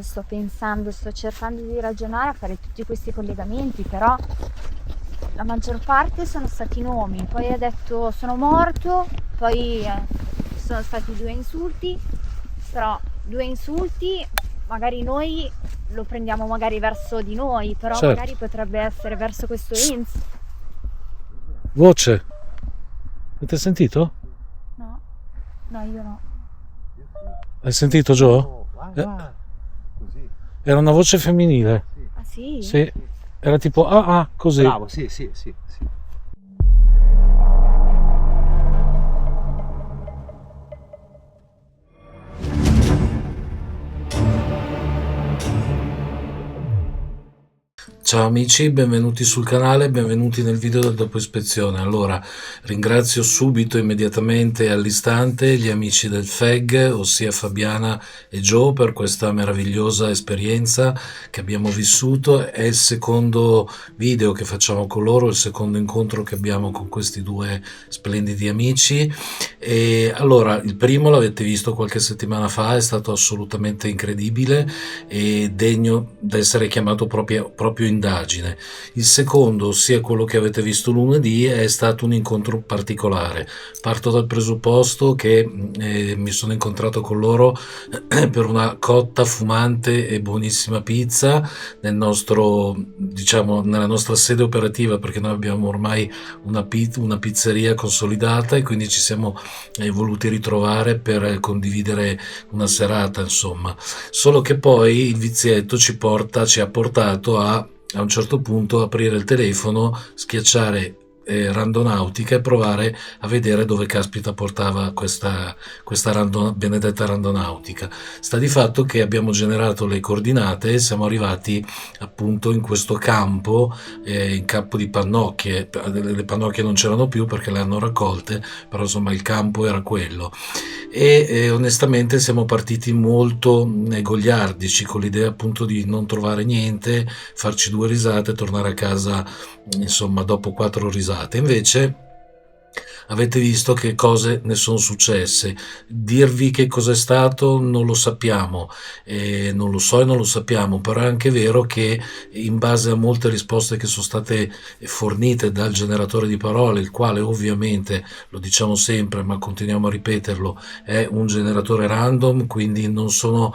sto pensando, sto cercando di ragionare, a fare tutti questi collegamenti, però la maggior parte sono stati nomi, poi ha detto sono morto, poi sono stati due insulti, però due insulti magari noi lo prendiamo magari verso di noi, però Certo. magari potrebbe essere verso questo Enzo. Voce, avete sentito? No, no, io no. Hai sentito Joe? Eh, Era una voce femminile. Ah sì? Sì, era tipo ah ah così. Bravo, sì, sì, sì, sì. Ciao amici, benvenuti sul canale, benvenuti nel video del dopo ispezione. Allora, ringrazio subito, immediatamente e all'istante gli amici del FEG, ossia Fabiana e Joe, per questa meravigliosa esperienza che abbiamo vissuto. È il secondo video che facciamo con loro, il secondo incontro che abbiamo con questi due splendidi amici. E allora, il primo l'avete visto qualche settimana fa, è stato assolutamente incredibile e degno d'essere chiamato proprio indagine. Il secondo, ossia quello che avete visto lunedì, è stato un incontro particolare. Parto dal presupposto che mi sono incontrato con loro per una cotta, fumante e buonissima pizza nel nostro, diciamo, nella nostra sede operativa, perché noi abbiamo ormai una pizzeria consolidata e quindi ci siamo voluti ritrovare per condividere una serata, insomma. Solo che poi il vizietto ci ha portato a un certo punto aprire il telefono, schiacciare randonautica e provare a vedere dove caspita portava questa benedetta randonautica. Sta di fatto che abbiamo generato le coordinate e siamo arrivati appunto in questo campo, in campo di pannocchie. Le pannocchie non c'erano più perché le hanno raccolte, però insomma il campo era quello. E onestamente siamo partiti molto goliardici, con l'idea appunto di non trovare niente, farci due risate e tornare a casa insomma dopo quattro risate. Invece avete visto che cose ne sono successe. Dirvi che cos'è stato non lo sappiamo, non lo so e non lo sappiamo, però è anche vero che in base a molte risposte che sono state fornite dal generatore di parole, il quale ovviamente, lo diciamo sempre ma continuiamo a ripeterlo, è un generatore random, quindi non sono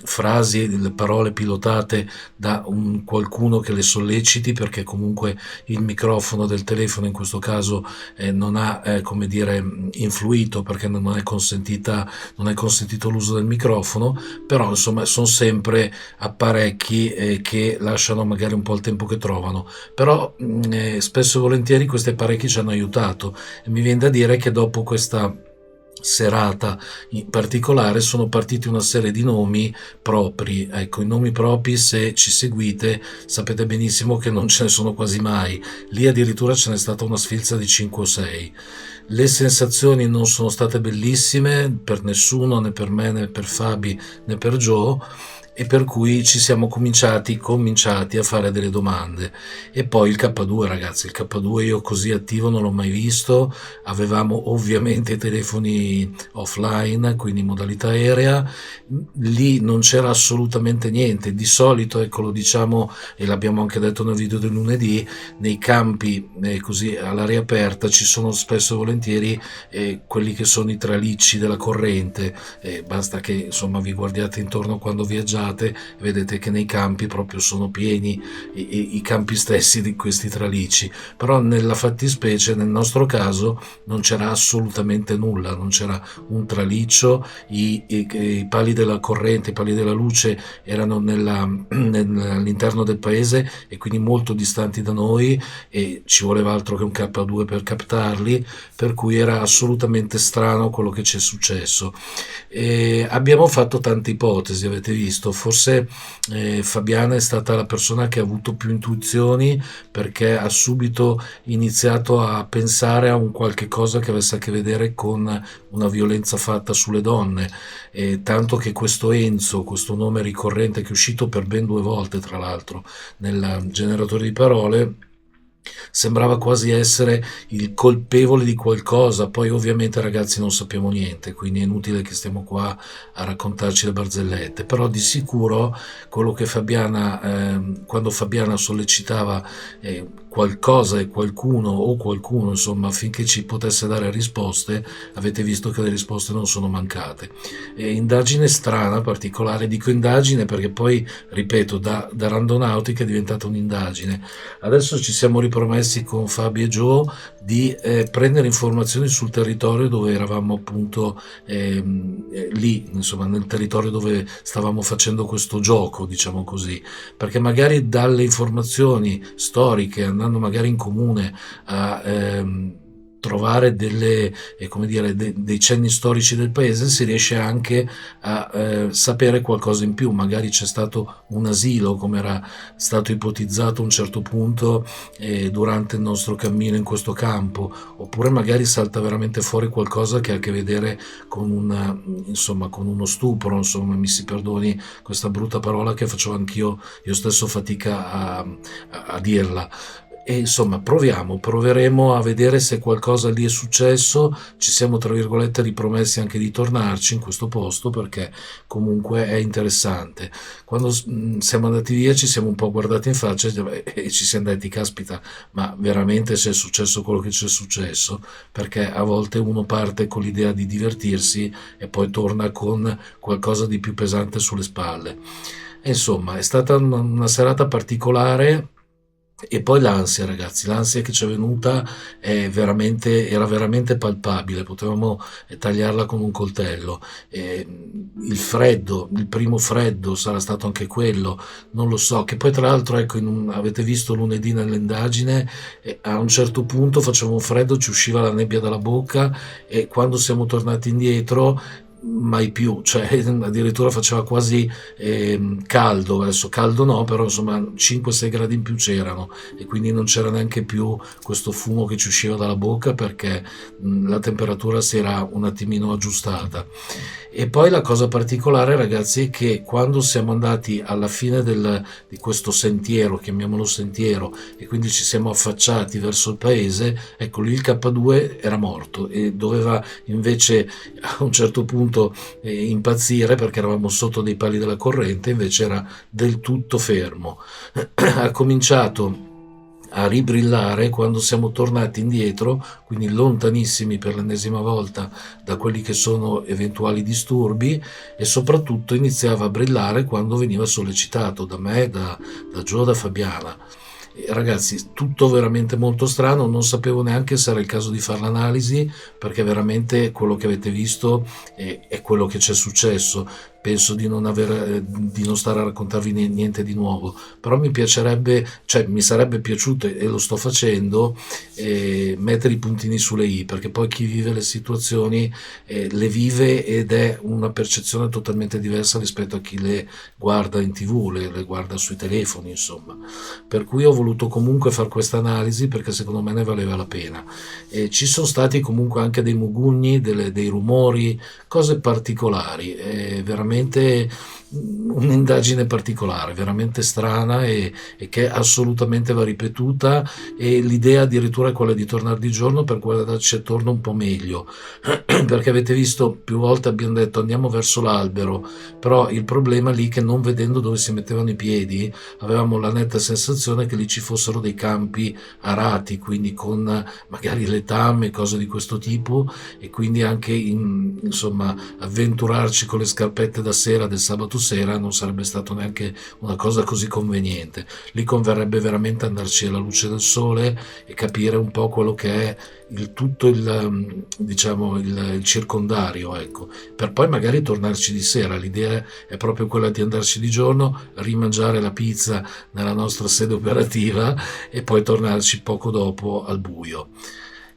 frasi, le parole pilotate da qualcuno che le solleciti, perché comunque il microfono del telefono in questo caso non ha come dire influito, perché non è non è consentito l'uso del microfono, però insomma sono sempre apparecchi che lasciano magari un po' il tempo che trovano, però spesso e volentieri questi apparecchi ci hanno aiutato e mi viene da dire che dopo questa serata in particolare sono partiti una serie di nomi propri. Ecco, i nomi propri, se ci seguite sapete benissimo che non ce ne sono quasi mai. Lì addirittura ce n'è stata una sfilza di 5 o 6. Le sensazioni non sono state bellissime per nessuno, né per me, né per Fabi, né per Joe, e per cui ci siamo cominciati a fare delle domande. E poi il K2, ragazzi, il K2 io così attivo non l'ho mai visto. Avevamo ovviamente i telefoni offline, quindi in modalità aerea. Lì non c'era assolutamente niente. Di solito, ecco, lo diciamo e l'abbiamo anche detto nel video del lunedì, nei campi così all'aria aperta ci sono spesso e volentieri quelli che sono i tralicci della corrente. Basta che insomma vi guardiate intorno quando viaggiate, vedete che nei campi proprio sono pieni i campi stessi di questi tralicci. Però nella fattispecie, nel nostro caso, non c'era assolutamente nulla, non c'era un traliccio, i pali della corrente, i pali della luce erano all'interno del paese e quindi molto distanti da noi, e ci voleva altro che un K2 per captarli, per cui era assolutamente strano quello che ci è successo. Abbiamo fatto tante ipotesi, avete visto, forse Fabiana è stata la persona che ha avuto più intuizioni, perché ha subito iniziato a pensare a un qualche cosa che avesse a che vedere con una violenza fatta sulle donne, tanto che questo Enzo, questo nome ricorrente che è uscito per ben 2 volte tra l'altro nel generatore di parole, sembrava quasi essere il colpevole di qualcosa. Poi ovviamente ragazzi non sappiamo niente, quindi è inutile che stiamo qua a raccontarci le barzellette, però di sicuro quello che quando Fabiana sollecitava qualcosa e qualcuno insomma affinché ci potesse dare risposte, avete visto che le risposte non sono mancate. Indagine strana, particolare, dico indagine perché poi ripeto da randonautica è diventata un'indagine. Adesso ci siamo ripromessi con Fabio e Joe di prendere informazioni sul territorio dove eravamo appunto lì, insomma nel territorio dove stavamo facendo questo gioco, diciamo così, perché magari dalle informazioni storiche, andando magari in comune a trovare come dire, dei cenni storici del paese, si riesce anche a sapere qualcosa in più. Magari c'è stato un asilo, come era stato ipotizzato a un certo punto durante il nostro cammino in questo campo, oppure magari salta veramente fuori qualcosa che ha a che vedere insomma, con uno stupro, insomma, mi si perdoni questa brutta parola che facevo anch'io io stesso fatica a dirla. E insomma proveremo a vedere se qualcosa lì è successo. Ci siamo tra virgolette ripromessi anche di tornarci in questo posto perché comunque è interessante. Quando siamo andati via ci siamo un po' guardati in faccia e ci siamo detti caspita, ma veramente c'è successo quello che c'è successo? Perché a volte uno parte con l'idea di divertirsi e poi torna con qualcosa di più pesante sulle spalle. E insomma è stata una serata particolare. E poi l'ansia, ragazzi, l'ansia che ci è venuta era veramente palpabile, potevamo tagliarla con un coltello. Il freddo, il primo freddo sarà stato anche quello, non lo so, che poi tra l'altro, ecco, avete visto lunedì nell'indagine, a un certo punto faceva un freddo, ci usciva la nebbia dalla bocca e quando siamo tornati indietro mai più, cioè addirittura faceva quasi caldo, adesso caldo no, però insomma 5-6 gradi in più c'erano e quindi non c'era neanche più questo fumo che ci usciva dalla bocca perché la temperatura si era un attimino aggiustata. E poi la cosa particolare, ragazzi, è che quando siamo andati alla fine di questo sentiero, chiamiamolo sentiero, e quindi ci siamo affacciati verso il paese, ecco lì il K2 era morto e doveva invece a un certo punto impazzire perché eravamo sotto dei pali della corrente, invece era del tutto fermo. Ha cominciato a ribrillare quando siamo tornati indietro, quindi lontanissimi per l'ennesima volta da quelli che sono eventuali disturbi, e soprattutto iniziava a brillare quando veniva sollecitato da me, da Gio, da Fabiana. Ragazzi, tutto veramente molto strano, non sapevo neanche se era il caso di fare l'analisi perché veramente quello che avete visto è quello che c'è successo. Penso di non stare a raccontarvi niente di nuovo, però mi piacerebbe, cioè mi sarebbe piaciuto e lo sto facendo, mettere i puntini sulle i, perché poi chi vive le situazioni le vive ed è una percezione totalmente diversa rispetto a chi le guarda in TV, le guarda sui telefoni, insomma. Per cui ho voluto comunque fare questa analisi perché secondo me ne valeva la pena. Ci sono stati comunque anche dei mugugni, dei rumori, cose particolari, veramente un'indagine particolare, veramente strana e che assolutamente va ripetuta, e l'idea addirittura è quella di tornare di giorno per guardarci attorno un po' meglio perché avete visto più volte abbiamo detto andiamo verso l'albero, però il problema lì è che non vedendo dove si mettevano i piedi avevamo la netta sensazione che lì ci fossero dei campi arati, quindi con magari letame e cose di questo tipo, e quindi anche insomma avventurarci con le scarpette da sera del sabato sera non sarebbe stato neanche una cosa così conveniente. Lì converrebbe veramente andarci alla luce del sole e capire un po' quello che è il circondario, ecco, per poi magari tornarci di sera. L'idea è proprio quella di andarci di giorno, rimangiare la pizza nella nostra sede operativa e poi tornarci poco dopo al buio.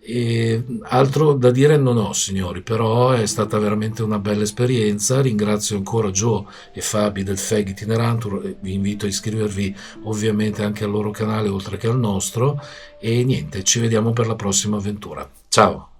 E altro da dire non ho, signori, però è stata veramente una bella esperienza. Ringrazio ancora Joe e Fabi del FEG Itinerantur, vi invito a iscrivervi ovviamente anche al loro canale oltre che al nostro, e niente, ci vediamo per la prossima avventura. Ciao!